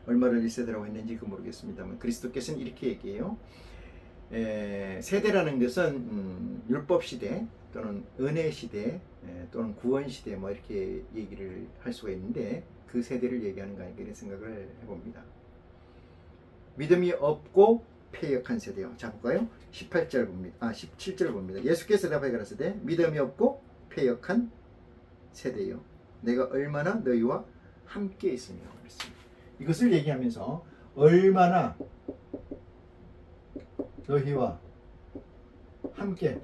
얼마를 1세대라고 했는지 모르겠습니다만 그리스도께서는 이렇게 얘기해요. 세대라는 것은 율법시대 또는 은혜시대 또는 구원시대 뭐 이렇게 얘기를 할 수가 있는데 그 세대를 얘기하는 거 아닐까 이런 생각을 해봅니다. 믿음이 없고 패역한 세대요. 자 볼까요? 17절 봅니다. 예수께서 대답하여 가라사대 믿음이 없고 패역한 세대요. 내가 얼마나 너희와 함께 있으며 그랬습니다. 이것을 얘기하면서 얼마나 너희와 함께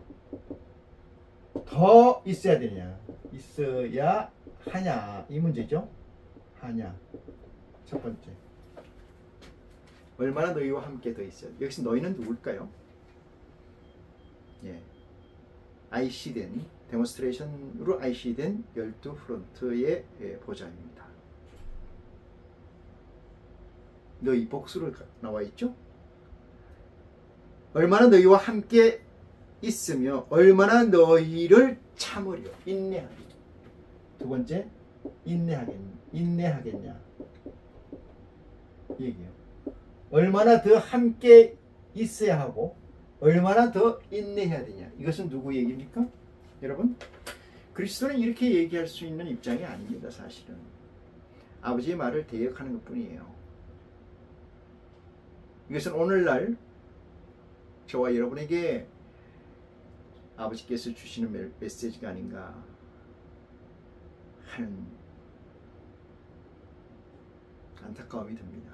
더 있어야 되냐, 있어야 하냐 이 문제죠. 하냐 첫 번째. 얼마나 너희와 함께 더 있어야 돼. 여기서 너희는 누굴까요? 예, IC된 데몬스트레이션으로 IC된 12프론트의 보좌입니다. 너희 복수로 나와 있죠. 얼마나 너희와 함께 있으며 얼마나 너희를 참으려 인내하리. 두 번째, 인내하겠냐 이 얘기예요. 얼마나 더 함께 있어야 하고 얼마나 더 인내해야 되냐. 이것은 누구 얘기입니까? 여러분, 그리스도는 이렇게 얘기할 수 있는 입장이 아닙니다. 사실은 아버지의 말을 대역하는 것 뿐이에요. 이것은 오늘날 저와 여러분에게 아버지께서 주시는 메시지가 아닌가 하는 안타까움이 듭니다.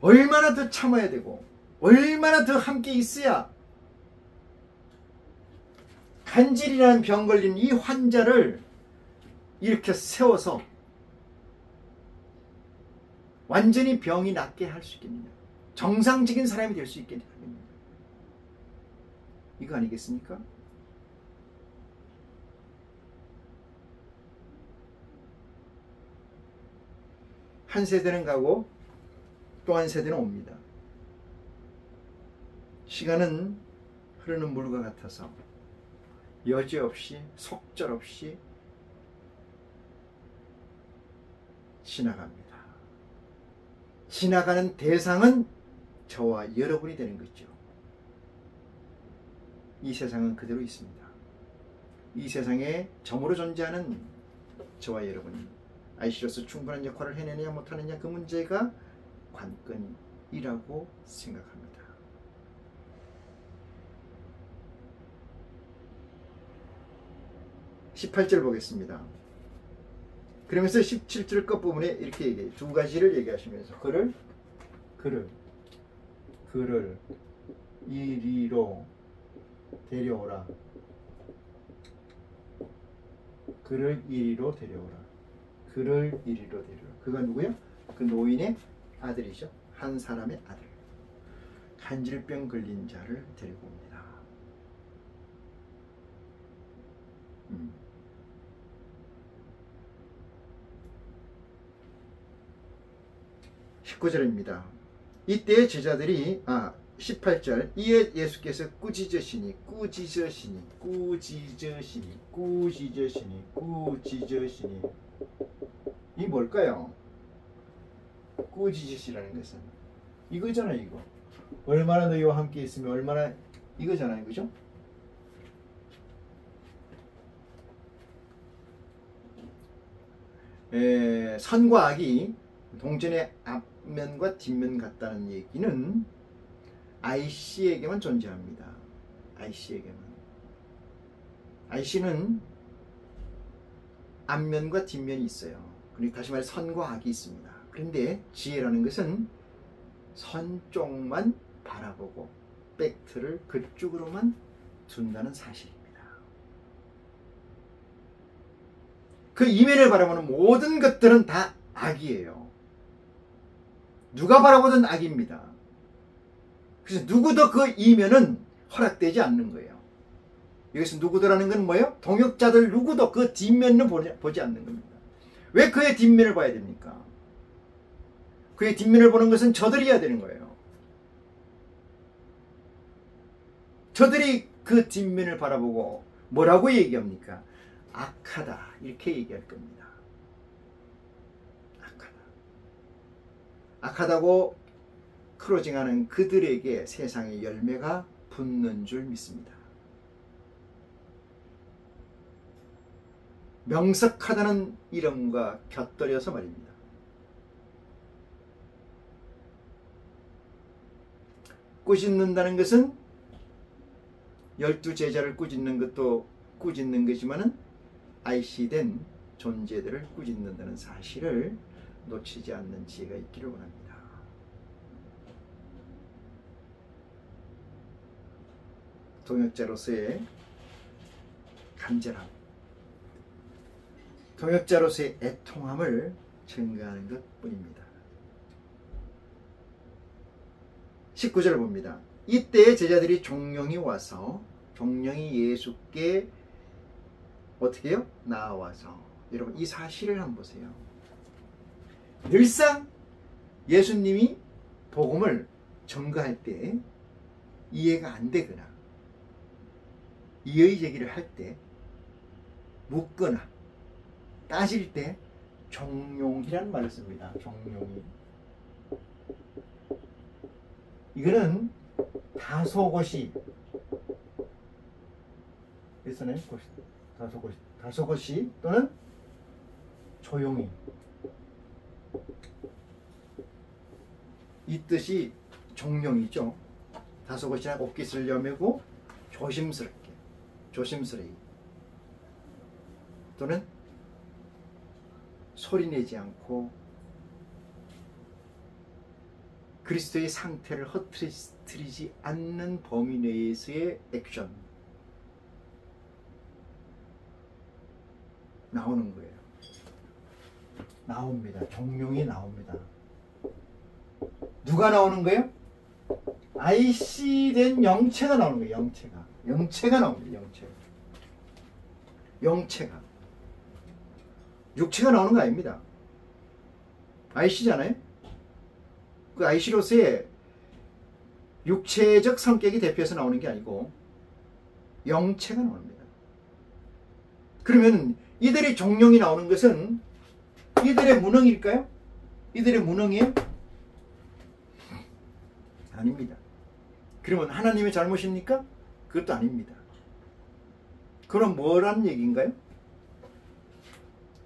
얼마나 더 참아야 되고 얼마나 더 함께 있어야 간질이라는 병 걸린 이 환자를 이렇게 세워서 완전히 병이 낫게 할 수 있겠느냐, 정상적인 사람이 될 수 있겠느냐, 이거 아니겠습니까? 한 세대는 가고 또 한 세대는 옵니다. 시간은 흐르는 물과 같아서 여지없이 속절없이 지나갑니다. 지나가는 대상은 저와 여러분이 되는 거죠. 이 세상은 그대로 있습니다. 이 세상에 점으로 존재하는 저와 여러분이 IC로서 충분한 역할을 해내느냐 못하느냐 그 문제가 관건이라고 생각합니다. 18절 보겠습니다. 그러면서 17절 끝부분에 이렇게 얘기해요. 두 가지를 얘기하시면서 그를 이리로 데려오라. 그를 이리로 데려오라. 그를 이리로 데려오라. 그가 누구야? 그 노인의 아들이죠. 한 사람의 아들. 간질병 걸린 자를 데리고 옵니다. 19절입니다. 이때 제자들이 18절 이에 예수께서 꾸짖으시니 이 뭘까요? 꾸짖으시라는 것은 이거잖아요. 이거 얼마나 너희와 함께 있으면 얼마나 이거잖아요. 그죠? 선과 악이 동전의 앞면과 뒷면 같다는 얘기는 IC에게만 존재합니다. IC에게만. IC는 앞면과 뒷면이 있어요. 그러니까 다시 말해 선과 악이 있습니다. 그런데 지혜라는 것은 선 쪽만 바라보고 팩트를 그쪽으로만 둔다는 사실입니다. 그 이면을 바라보는 모든 것들은 다 악이에요. 누가 바라보든 악입니다. 그래서 누구도 그 이면은 허락되지 않는 거예요. 여기서 누구도라는 건 뭐예요? 동역자들 누구도 그 뒷면을 보지 않는 겁니다. 왜 그의 뒷면을 봐야 됩니까? 그의 뒷면을 보는 것은 저들이 해야 되는 거예요. 저들이 그 뒷면을 바라보고 뭐라고 얘기합니까? 악하다 이렇게 얘기할 겁니다. 악하다. 악하다고 크로징하는 그들에게 세상의 열매가 붙는 줄 믿습니다. 명석하다는 이름과 곁들여서 말입니다. 꾸짖는다는 것은 12제자를 꾸짖는 것도 꾸짖는 것이지만은 IC된 존재들을 꾸짖는다는 사실을 놓치지 않는 지혜가 있기를 원합니다. 동역자로서의 간절함, 동역자로서의 애통함을 증가하는 것뿐입니다. 19절을 봅니다. 이때 제자들이 종령이 와서 종령이 예수께 어떻게 해요? 나와서 여러분 이 사실을 한번 보세요. 늘상 예수님이 복음을 전가할 때 이해가 안 되거나 이의 제기를 할 때 묻거나 따질 때 종용이라는 말을 씁니다. 종용이. 이거는 다소곳이 일선의 다소곳이 또는 조용히 이 뜻이 종용이죠. 다소곳이나 옷깃을 여매고 조심스레이 또는 소리내지 않고 그리스도의 상태를 흐트리지 않는 범위 내에서의 액션 나오는 거예요. 나옵니다. 종용이 나옵니다. 누가 나오는 거예요? IC된 영체가 나오는 거예요. 영체가 나옵니다. 영체가 육체가 나오는 거 아닙니다. IC잖아요. 그 IC로서의 육체적 성격이 대표해서 나오는 게 아니고 영체가 나옵니다. 그러면 이들의 종령이 나오는 것은 이들의 무능일까요? 이들의 무능이에요? 아닙니다. 그러면 하나님의 잘못입니까? 그것도 아닙니다. 그럼 뭐란 얘기인가요?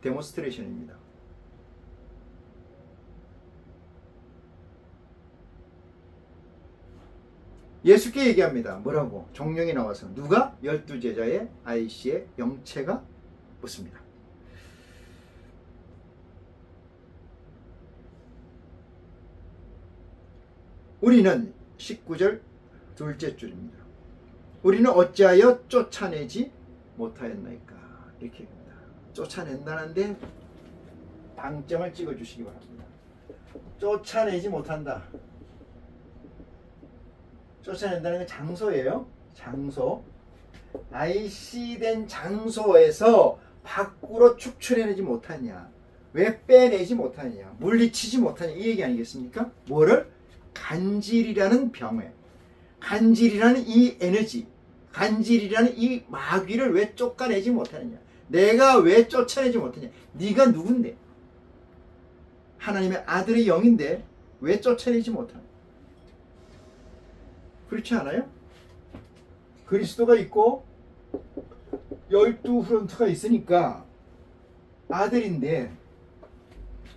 데몬스트레이션입니다. 예수께 얘기합니다. 뭐라고? 종령이 나와서 누가? 12제자의 IC의 영체가 묻습니다. 우리는 19절 둘째 줄입니다. 우리는 어찌하여 쫓아내지 못하였나이까? 이렇게 합니다. 쫓아낸다는데 방점을 찍어주시기 바랍니다. 쫓아내지 못한다. 쫓아낸다는 건 장소예요. 장소. IC된 장소에서 밖으로 축출해내지 못하냐. 왜 빼내지 못하냐. 물리치지 못하냐. 이 얘기 아니겠습니까? 뭐를? 간질이라는 병에, 간질이라는 이 에너지, 간질이라는 이 마귀를 왜 쫓아내지 못하느냐. 내가 왜 쫓아내지 못하냐. 네가 누군데? 하나님의 아들의 영인데 왜 쫓아내지 못하는? 그렇지 않아요? 그리스도가 있고 12 프론트가 있으니까 아들인데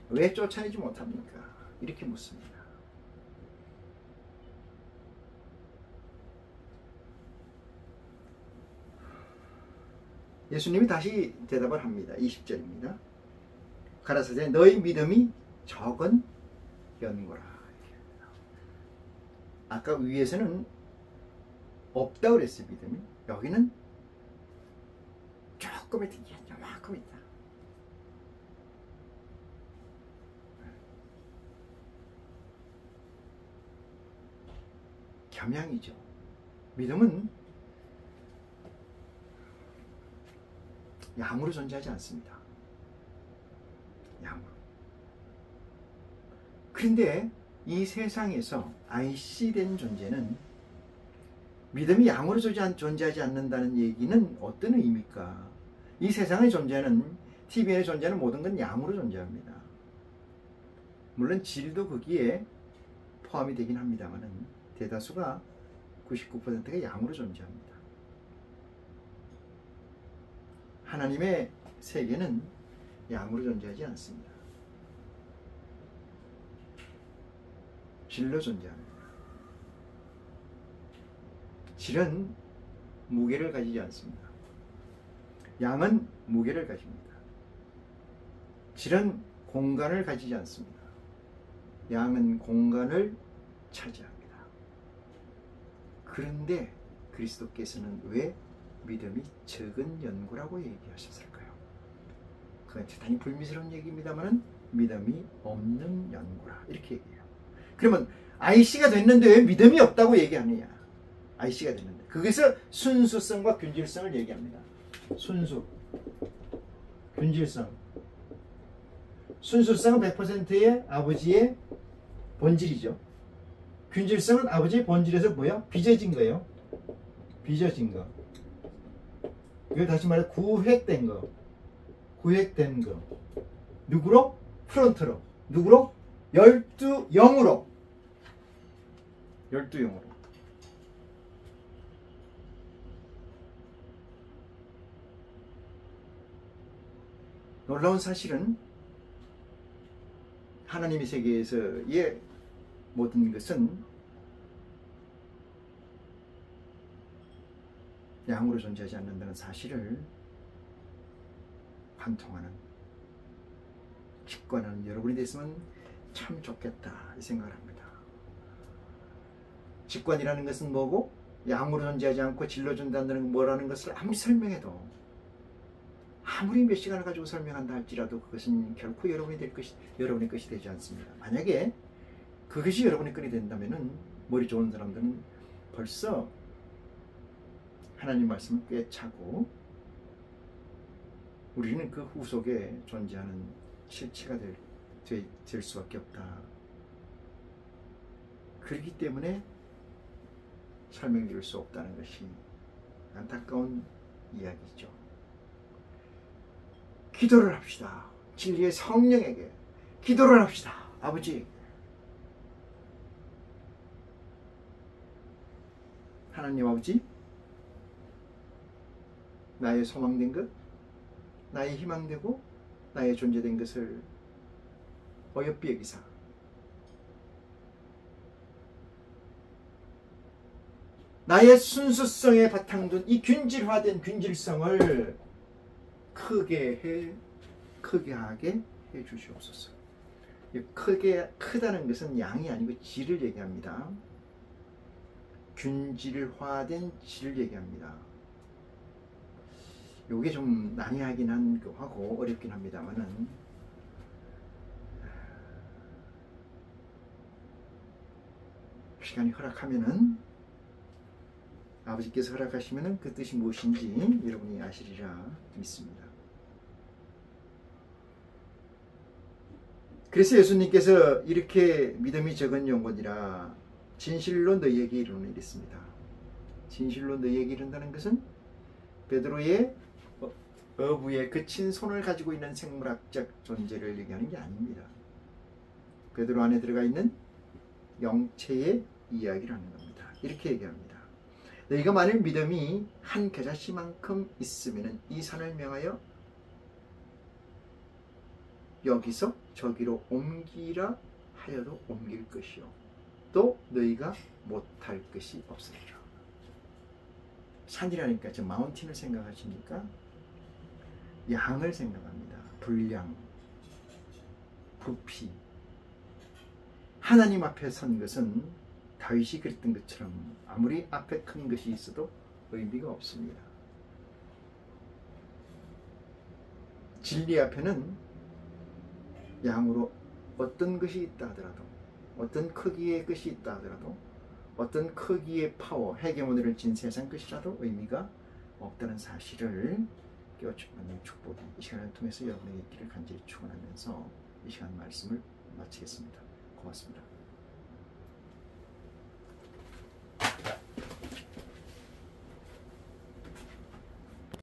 왜 쫓아내지 못합니까? 이렇게 묻습니다. 예수님이 다시 대답을 합니다. 20절입니다. 가라사대 너희 믿음이 적은 연고라. 아까 위에서는 없다 그랬어요. 믿음이. 여기는 조금 있다. 요만큼 있다. 겸양이죠. 믿음은 양으로 존재하지 않습니다. 양으로. 그런데 이 세상에서 IC된 존재는 믿음이 양으로 존재하지 않는다는 얘기는 어떤 의미입니까? 이 세상의 존재는 TVN에 존재하는 모든 건 양으로 존재합니다. 물론 질도 거기에 포함이 되긴 합니다만 대다수가 99%가 양으로 존재합니다. 하나님의 세계는 양으로 존재하지 않습니다. 질로 존재합니다. 질은 무게를 가지지 않습니다. 양은 무게를 가집니다. 질은 공간을 가지지 않습니다. 양은 공간을 차지합니다. 그런데 그리스도께서는 왜 믿음이 적은 연고라고 얘기하셨을까요? 그건 대단히 불미스러운 얘기입니다만 믿음이 없는 연고라 이렇게 얘기해요. 그러면 IC가 됐는데 왜 믿음이 없다고 얘기하느냐? IC가 됐는데 거기서 순수성과 균질성을 얘기합니다. 순수, 균질성. 순수성은 100%의 아버지의 본질이죠. 균질성은 아버지의 본질에서 뭐야? 빚어진 거예요. 빚어진 거. 이거 다시 말해 구획된 거. 구획된 거. 누구로? 프론트로. 누구로? 12영으로. 12영으로. 놀라운 사실은 하나님의 세계에서의 모든 것은 양으로 존재하지 않는다는 사실을 관통하는, 직관하는 여러분이 됐으면 참 좋겠다 이 생각을 합니다. 직관이라는 것은 뭐고 양으로 존재하지 않고 질로 존재한다는 건 뭐라는 것을 아무리 설명해도, 아무리 몇 시간을 가지고 설명한다 할지라도 그것은 결코 여러분의 것이 되지 않습니다. 만약에 그것이 여러분의 것이 된다면은 머리 좋은 사람들은 벌써 하나님 말씀을 꿰차고 우리는 그 후속에 존재하는 실체가 될 수밖에 없다. 그렇기 때문에 설명드릴 수 없다는 것이 안타까운 이야기죠. 기도를 합시다. 진리의 성령에게 기도를 합시다. 아버지, 하나님 아버지, 나의 소망된 것, 나의 희망되고 나의 존재된 것을 어여삐 여기사 나의 순수성에 바탕둔 이 균질화된 균질성을 크게 하게 해 주시옵소서. 크다는 것은 양이 아니고 질을 얘기합니다. 균질화된 질을 얘기합니다. 요게 좀 난해하긴 하고 어렵긴 합니다만은 시간이 허락하면은, 아버지께서 허락하시면은 그 뜻이 무엇인지 여러분이 아시리라 믿습니다. 그래서 예수님께서 이렇게 믿음이 적은 영혼이라 진실로 너희에게 이르노니 이랬습니다. 진실로 너희에게 이른다는 것은 베드로의 어부에 그친 손을 가지고 있는 생물학적 존재를 얘기하는 게 아닙니다. 베드로 안에 들어가 있는 영체의 이야기를 하는 겁니다. 이렇게 얘기합니다. 너희가 만일 믿음이 한 겨자씨만큼 있으면 이 산을 명하여 여기서 저기로 옮기라 하여도 옮길 것이요 또 너희가 못할 것이 없으리라. 산이라니까 저 마운틴을 생각하십니까? 양을 생각합니다. 분량, 부피. 하나님 앞에 선 것은 다윗이 그랬던 것처럼 아무리 앞에 큰 것이 있어도 의미가 없습니다. 진리 앞에는 양으로 어떤 것이 있다 하더라도, 어떤 크기의 것이 있다 하더라도, 어떤 크기의 파워, 헤게모니를 진 세상 것이라도 의미가 없다는 사실을 깨우쳐주는 축복이 이 시간을 통해서 여러분에게 있기를 간절히 축원하면서 이 시간 말씀을 마치겠습니다. 고맙습니다.